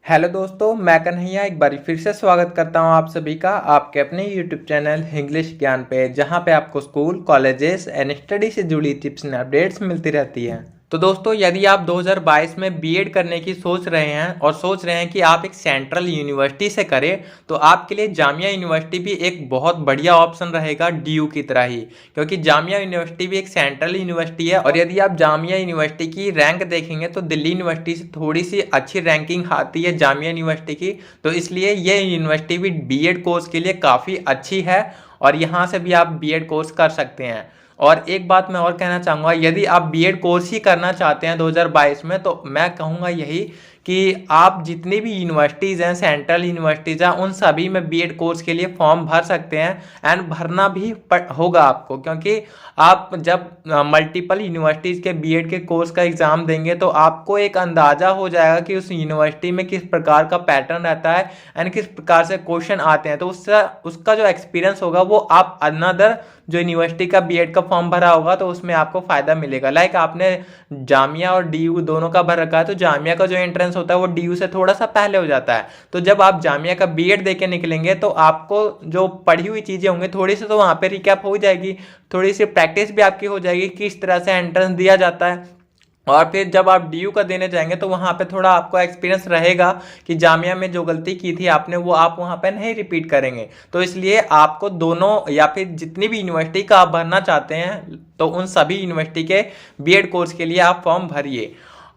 Hello दोस्तों, मैं कन्हैया एक बार फिर से स्वागत करता हूं आप सभी का आपके अपने यूट्यूब चैनल इंग्लिश ज्ञान पे, जहां पे आपको स्कूल, कॉलेजेस एंड स्टडी से जुड़ी टिप्स एंड अपडेट्स मिलती रहती हैं। तो दोस्तों, यदि आप 2022 में बीएड करने की सोच रहे हैं और सोच रहे हैं कि आप एक सेंट्रल यूनिवर्सिटी से करें, तो आपके लिए जामिया यूनिवर्सिटी भी एक बहुत बढ़िया ऑप्शन रहेगा डीयू की तरह ही, क्योंकि जामिया यूनिवर्सिटी भी एक सेंट्रल यूनिवर्सिटी है। और यदि आप जामिया यूनिवर्सिटी की रैंक देखेंगे तो दिल्ली यूनिवर्सिटी से थोड़ी सी अच्छी रैंकिंग आती है जामिया यूनिवर्सिटी की। तो इसलिए ये यूनिवर्सिटी भी बीएड कोर्स के लिए काफ़ी अच्छी है और यहाँ से भी आप बीएड कोर्स कर सकते हैं। और एक बात मैं और कहना चाहूँगा, यदि आप बीएड कोर्स ही करना चाहते हैं 2022 में, तो मैं कहूँगा यही कि आप जितनी भी यूनिवर्सिटीज़ हैं, सेंट्रल यूनिवर्सिटीज़ हैं, उन सभी में बीएड कोर्स के लिए फॉर्म भर सकते हैं एंड भरना भी होगा आपको, क्योंकि आप जब मल्टीपल यूनिवर्सिटीज़ के बीएड के कोर्स का एग्ज़ाम देंगे तो आपको एक अंदाज़ा हो जाएगा कि उस यूनिवर्सिटी में किस प्रकार का पैटर्न रहता है एंड किस प्रकार से क्वेश्चन आते हैं। तो उसका जो एक्सपीरियंस होगा वो आप अनदर जो यूनिवर्सिटी का बीएड का फॉर्म भरा होगा तो उसमें आपको फ़ायदा मिलेगा। लाइक आपने जामिया और डीयू दोनों का भर रखा है, तो जामिया का जो एंट्रेंस होता है वो डीयू से थोड़ा सा पहले हो जाता है। तो जब आप जामिया का बीएड देके निकलेंगे तो आपको जो पढ़ी हुई चीज़ें होंगी थोड़ी सी तो वहाँ पे रिकैप हो जाएगी, थोड़ी सी प्रैक्टिस भी आपकी हो जाएगी किस तरह से एंट्रेंस दिया जाता है। और फिर जब आप डीयू का देने जाएंगे तो वहाँ पे थोड़ा आपको एक्सपीरियंस रहेगा कि जामिया में जो गलती की थी आपने वो आप वहाँ पे नहीं रिपीट करेंगे। तो इसलिए आपको दोनों या फिर जितनी भी यूनिवर्सिटी का आप भरना चाहते हैं तो उन सभी यूनिवर्सिटी के बीएड कोर्स के लिए आप फॉर्म भरिए।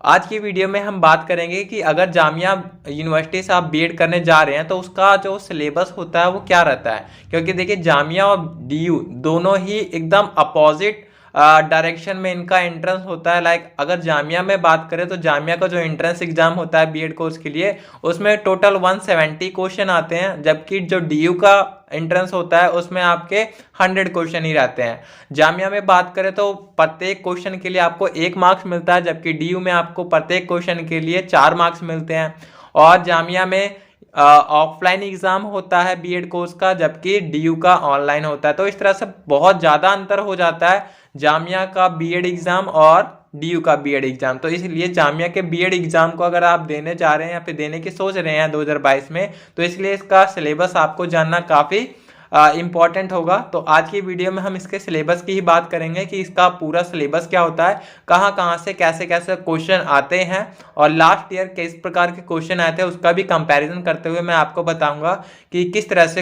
आज की वीडियो में हम बात करेंगे कि अगर जामिया यूनिवर्सिटी से आप बीएड करने जा रहे हैं तो उसका जो सिलेबस होता है वो क्या रहता है, क्योंकि देखिए जामिया और डीयू दोनों ही एकदम अपोजिट डायरेक्शन में इनका एंट्रेंस होता है। लाइक अगर जामिया में बात करें तो जामिया का जो एंट्रेंस एग्जाम होता है बीएड कोर्स के लिए उसमें टोटल 170 क्वेश्चन आते हैं, जबकि जो डीयू का एंट्रेंस होता है उसमें आपके 100 क्वेश्चन ही रहते हैं। जामिया में बात करें तो प्रत्येक क्वेश्चन के लिए आपको 1 मार्क्स मिलता है, जबकि डीयू में आपको प्रत्येक क्वेश्चन के लिए 4 मार्क्स मिलते हैं। और जामिया में ऑफलाइन एग्जाम होता है बीएड कोर्स का, जबकि डीयू का ऑनलाइन होता है। तो इस तरह से बहुत ज़्यादा अंतर हो जाता है जामिया का बीएड एग्जाम और डीयू का बीएड एग्जाम। तो इसलिए जामिया के बीएड एग्जाम को अगर आप देने जा रहे हैं या फिर देने की सोच रहे हैं 2022 में, तो इसलिए इसका सिलेबस आपको जानना काफ़ी इम्पॉर्टेंट होगा। तो आज की वीडियो में हम इसके सिलेबस की ही बात करेंगे कि इसका पूरा सिलेबस क्या होता है, कहाँ कहाँ से कैसे कैसे क्वेश्चन आते हैं और लास्ट ईयर किस प्रकार के क्वेश्चन आए थे उसका भी कंपैरिजन करते हुए मैं आपको बताऊंगा कि किस तरह से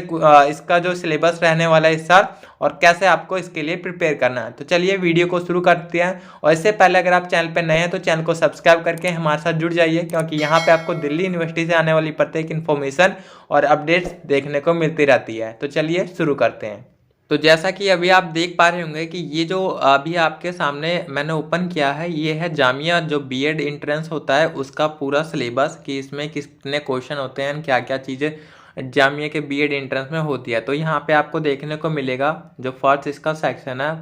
इसका जो सिलेबस रहने वाला है इस साल और कैसे आपको इसके लिए प्रिपेयर करना है। तो चलिए वीडियो को शुरू करते हैं। और इससे पहले अगर आप चैनल पर नए हैं तो चैनल को सब्सक्राइब करके हमारे साथ जुड़ जाइए, क्योंकि यहाँ पे आपको दिल्ली यूनिवर्सिटी से आने वाली प्रत्येक इन्फॉर्मेशन और अपडेट्स देखने को मिलती रहती है। तो चलिए शुरू करते हैं। तो जैसा कि अभी आप देख पा रहे होंगे कि ये जो अभी आपके सामने मैंने ओपन किया है ये है जामिया जो बीएड एंट्रेंस होता है उसका पूरा सिलेबस, कि इसमें कितने क्वेश्चन होते हैं, क्या क्या चीज़ें जामिया के बीएड एंट्रेंस में होती है। तो यहाँ पे आपको देखने को मिलेगा जो फर्स्ट इसका सेक्शन है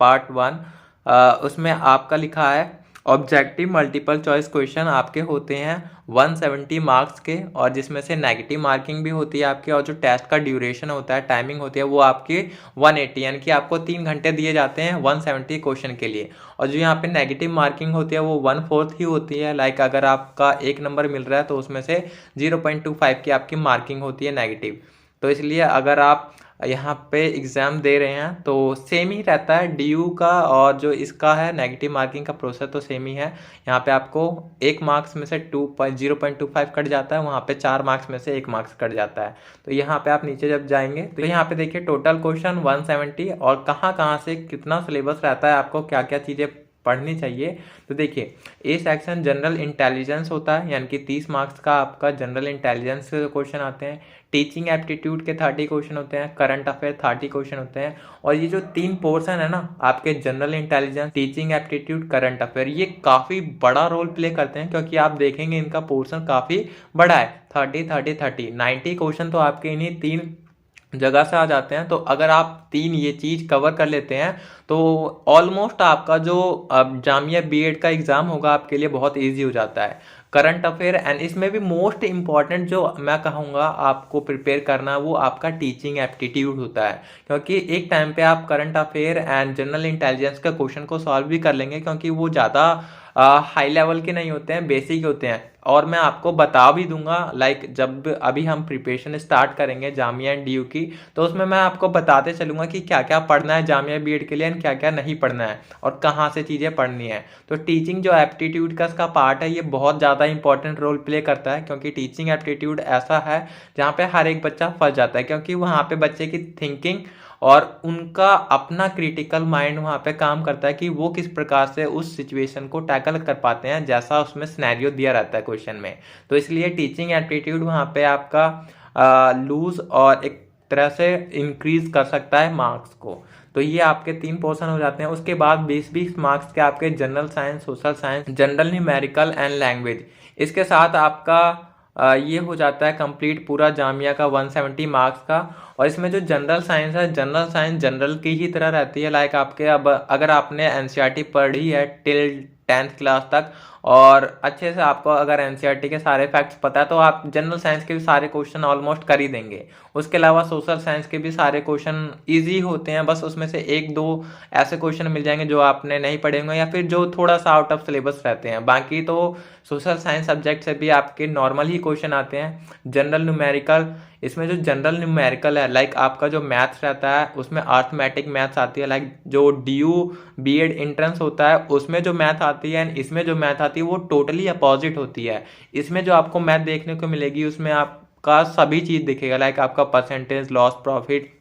पार्ट 1, उसमें आपका लिखा है ऑब्जेक्टिव मल्टीपल चॉइस क्वेश्चन आपके होते हैं 170 मार्क्स के, और जिसमें से नेगेटिव मार्किंग भी होती है आपके, और जो टेस्ट का ड्यूरेशन होता है, टाइमिंग होती है वो आपकी 180, यानी कि आपको 3 घंटे दिए जाते हैं 170 क्वेश्चन के लिए। और जो यहाँ पे नेगेटिव मार्किंग होती है वो 1/4 ही होती है। लाइक अगर आपका 1 नंबर मिल रहा है तो उसमें से 0.25 की आपकी मार्किंग होती है नेगेटिव। तो इसलिए अगर आप यहाँ पे एग्ज़ाम दे रहे हैं तो सेम ही रहता है डीयू का, और जो इसका है नेगेटिव मार्किंग का प्रोसेस तो सेम ही है। यहाँ पे आपको 1 मार्क्स में से 0.25 कट जाता है, वहाँ पे 4 मार्क्स में से 1 मार्क्स कट जाता है। तो यहाँ पे आप नीचे जब जाएंगे तो यहाँ पे देखिए टोटल क्वेश्चन 170 और कहाँ कहाँ से कितना सिलेबस रहता है, आपको क्या क्या चीज़ें पढ़नी चाहिए। तो देखिए ए सेक्शन जनरल इंटेलिजेंस होता है, यानी कि 30 मार्क्स का आपका जनरल इंटेलिजेंस क्वेश्चन आते हैं। टीचिंग एप्टीट्यूड के 30 क्वेश्चन होते हैं। करंट अफेयर 30 क्वेश्चन होते हैं। और ये जो 3 पोर्शन है ना आपके general intelligence, teaching aptitude, current affair, ये काफ़ी बड़ा रोल प्ले करते हैं, क्योंकि आप देखेंगे इनका पोर्शन काफ़ी बड़ा है। 90 क्वेश्चन तो आपके इन्हीं 3 जगह से आ जाते हैं। तो अगर आप 3 ये चीज़ कवर कर लेते हैं तो ऑलमोस्ट आपका जो जामिया बीएड का एग्ज़ाम होगा आपके लिए बहुत इजी हो जाता है। करंट अफेयर एंड इसमें भी मोस्ट इम्पॉर्टेंट जो मैं कहूँगा आपको प्रिपेयर करना वो आपका टीचिंग एप्टीट्यूड होता है, क्योंकि एक टाइम पे आप current affair and general intelligence का क्वेश्चन को सॉल्व भी कर लेंगे, क्योंकि वो ज़्यादा हाई लेवल के नहीं होते हैं, बेसिक होते हैं। और मैं आपको बता भी दूंगा, लाइक जब अभी हम प्रिपरेशन स्टार्ट करेंगे जामिया एंड DU की, तो उसमें मैं आपको बताते चलूंगा कि क्या क्या पढ़ना है जामिया BEd के लिए एंड क्या क्या नहीं पढ़ना है और कहाँ से चीज़ें पढ़नी है। तो टीचिंग जो एप्टीट्यूड का इसका पार्ट है, ये बहुत ज़्यादा इंपॉर्टेंट रोल प्ले करता है, क्योंकि टीचिंग एप्टीट्यूड ऐसा है जहाँ पे हर एक बच्चा फंस जाता है, क्योंकि वहाँ पे बच्चे की थिंकिंग और उनका अपना क्रिटिकल माइंड वहाँ पे काम करता है कि वो किस प्रकार से उस सिचुएशन को टैकल कर पाते हैं जैसा उसमें सिनेरियो दिया रहता है क्वेश्चन में। तो इसलिए टीचिंग एप्टीट्यूड वहाँ पे आपका लूज और एक तरह से इंक्रीज कर सकता है मार्क्स को। तो ये आपके 3 पोर्शन हो जाते हैं। उसके बाद 20-20 मार्क्स के आपके general science, social science, general numerical and language. इसके साथ आपका ये हो जाता है कंप्लीट पूरा जामिया का 170 मार्क्स का। और इसमें जो जनरल साइंस है, जनरल साइंस जनरल की ही तरह रहती है, लाइक आपके अब अगर आपने NCERT पढ़ी है टिल 10th क्लास तक और अच्छे से आपको अगर NCERT के सारे फैक्ट्स पता है, तो आप जनरल साइंस के भी सारे क्वेश्चन ऑलमोस्ट कर ही देंगे। उसके अलावा सोशल साइंस के भी सारे क्वेश्चन ईजी होते हैं, बस उसमें से 1-2 ऐसे क्वेश्चन मिल जाएंगे जो आपने नहीं पढ़े होंगे या फिर जो थोड़ा सा आउट ऑफ सिलेबस रहते हैं। बाकी तो सोशल साइंस सब्जेक्ट से भी आपके नॉर्मल ही क्वेश्चन आते हैं। जनरल न्यूमेरिकल, इसमें जो जनरल न्यूमेरिकल है, लाइक आपका जो मैथ्स रहता है उसमें अर्थमेटिक मैथ्स आती है, लाइक जो DU BEd एंट्रेंस होता है उसमें जो मैथ आती है एंड इसमें जो मैथ आती है वो टोटली अपोजिट होती है। इसमें जो आपको मैथ देखने को मिलेगी उसमें आपका सभी चीज़ दिखेगा, लाइक आपका परसेंटेज, लॉस, प्रॉफिट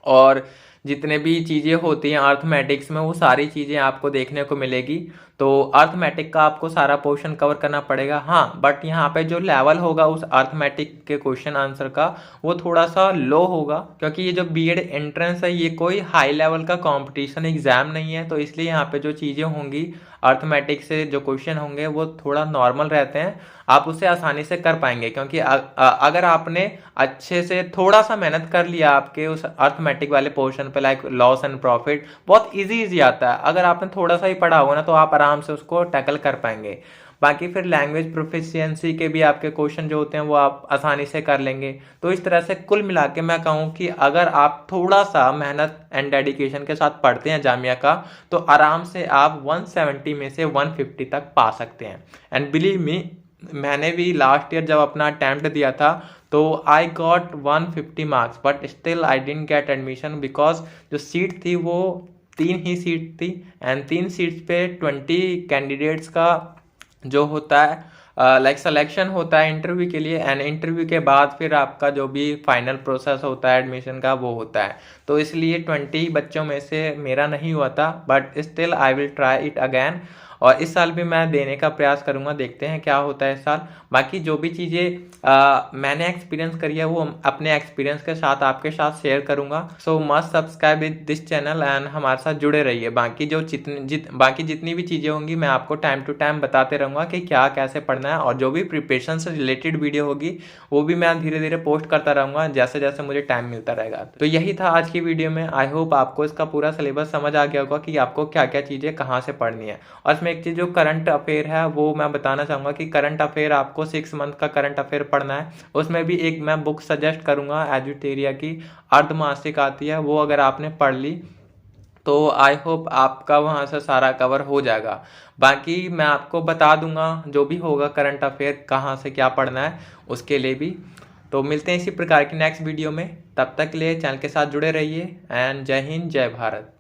और जितने भी चीज़ें होती हैं अर्थमेटिक्स में वो सारी चीज़ें आपको देखने को मिलेगी। तो अर्थमेटिक का आपको सारा पोर्शन कवर करना पड़ेगा। हाँ, बट यहाँ पे जो लेवल होगा उस अर्थमेटिक के क्वेश्चन आंसर का वो थोड़ा सा लो होगा, क्योंकि ये जो BEd एंट्रेंस है ये कोई हाई लेवल का कंपटीशन एग्जाम नहीं है। तो इसलिए यहाँ पे जो चीज़ें होंगी अर्थमेटिक से जो क्वेश्चन होंगे वो थोड़ा नॉर्मल रहते हैं, आप उसे आसानी से कर पाएंगे। क्योंकि अगर आपने अच्छे से थोड़ा सा मेहनत कर लिया आपके उस अर्थमेटिक वाले पोर्शन पे, लाइक लॉस एंड प्रॉफिट बहुत इजी आता है, अगर आपने थोड़ा सा ही पढ़ा होगा ना तो आप आराम से उसको टैकल कर पाएंगे। बाकी फिर लैंग्वेज प्रोफिशिएंसी के भी आपके क्वेश्चन जो होते हैं वो आप आसानी से कर लेंगे। तो इस तरह से कुल मिला के मैं कहूँ कि अगर आप थोड़ा सा मेहनत एंड डेडिकेशन के साथ पढ़ते हैं जामिया का, तो आराम से आप 170 में से 150 तक पा सकते हैं। एंड बिलीव मी, मैंने भी लास्ट ईयर जब अपना अटैम्प्ट दिया था तो I got 150 marks, but still I didn't get admission, because जो सीट थी वो 3 ही सीट थी एंड 3 सीट्स पे 20 कैंडिडेट्स का जो होता है लाइक सिलेक्शन होता है इंटरव्यू के लिए, एंड इंटरव्यू के बाद फिर आपका जो भी फाइनल प्रोसेस होता है एडमिशन का वो होता है। तो इसलिए 20 बच्चों में से मेरा नहीं हुआ था, but still I will try it again. और इस साल भी मैं देने का प्रयास करूंगा, देखते हैं क्या होता है इस साल। बाकी जो भी चीज़ें मैंने एक्सपीरियंस करी है वो अपने एक्सपीरियंस के साथ आपके साथ शेयर करूंगा। सो must subscribe with this channel and हमारे साथ जुड़े रहिए। बाकी जो बाकी जितनी भी चीज़ें होंगी मैं आपको टाइम टू टाइम बताते रहूँगा कि क्या कैसे पढ़ना है, और जो भी प्रिपरेशन से रिलेटेड वीडियो होगी वो भी मैं धीरे धीरे पोस्ट करता रहूँगा जैसे जैसे मुझे टाइम मिलता रहेगा। तो यही था आज की वीडियो में। आई होप आपको इसका पूरा सिलेबस समझ आ गया होगा कि आपको क्या क्या चीज़ें कहाँ से पढ़नी है। और इसमें एक चीज़ जो करंट अफेयर है वो मैं बताना चाहूँगा कि करंट अफेयर आपको 6 मंथ का करंट अफेयर पढ़ना है। उसमें भी एक मैं बुक सजेस्ट करूँगा, एजुटेरिया की अर्धमासिक आती है, वो अगर आपने पढ़ ली तो आई होप आपका वहाँ से सारा कवर हो जाएगा। बाकी मैं आपको बता दूंगा जो भी होगा करंट अफेयर कहाँ से क्या पढ़ना है उसके लिए भी। तो मिलते हैं इसी प्रकार की नेक्स्ट वीडियो में, तब तक के लिए चैनल के साथ जुड़े रहिए एंड जय हिंद, जय भारत।